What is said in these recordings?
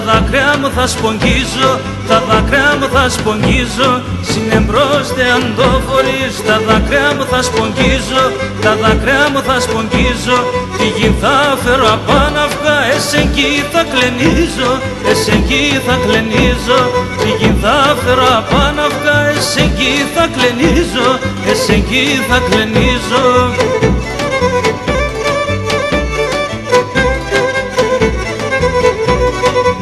δάκρυα μου θα σπογγίζω, τα δάκρυα μου θα σπογγίζω, συνεμπρός δε αντόφορης, τα δάκρυα μου θα σπογγίζω, τα δάκρυα μου θα σπογγίζω, τη γη θα φέρω απάναυγα, εσεν κι θα κλενίζω, εσεν κι θα κλενίζω, τη γη θα φέρω απάναυγα, εσεν κι θα κλενίζω, εσεν κι θα κλενίζω.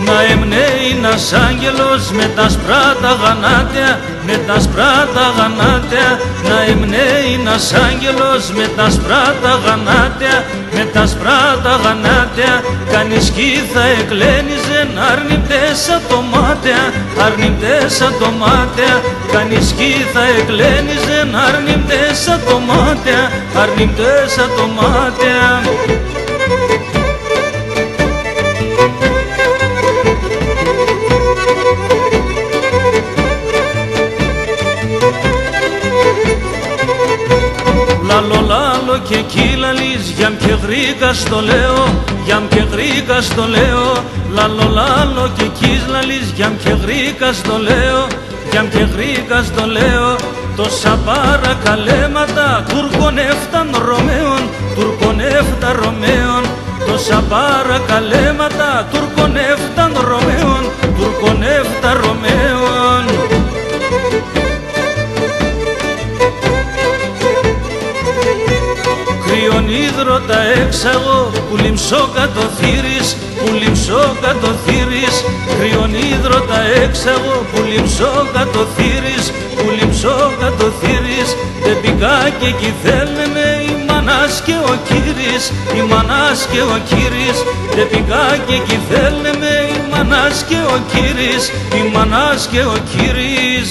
Να εμπνέει ένας άγγελος με τα σπράτα γανάτια, με τα σπράτα γανάτια. Να εμπνέει ένας άγγελος με τα σπράτα γανάτια, με τα σπράτα γανάτια. Κανείς κι θα εκλένιζε αρνητές ατομάτια, αρνητές ατομάτια. Κανείς κι θα εκλένιζε αρνητές ατομάτια, αρνητές ατομάτια. Λάλο λάλο και εκεί λαλείς, γιαμ και γρήκα στο λέω, γιαμ και γρήκα στο λέω. Λάλο λάλο και εκεί λαλείς, γιαμ και γρήκα στο λέω, γιαμ και γρήκα στο λέω. Τόσα παρακαλέματα Τούρκων έφταν Ρωμαίων, Τούρκων έφταν Ρωμαίων. Τόσα παρακαλέματα Τούρκων έφταν Ρωμαίων, Τούρκων έφταν Ρωμαίων. Κρύον ίδρωτα έξαγω, που λιμψώ κατοθύρης, που λιμψώ κατοθύρης. Κρύον ίδρωτα έξαγω, που λιμψώ κατοθύρης, που λιμψώ κατοθύρης. Δεν πηκα και εκεί θέλνε η μανάς και ο κύρις, η μανάς και ο κύρις. Δεν πηκα και εκεί θέλνε η μανάς και ο κύρις, η μανάς και ο κύρις.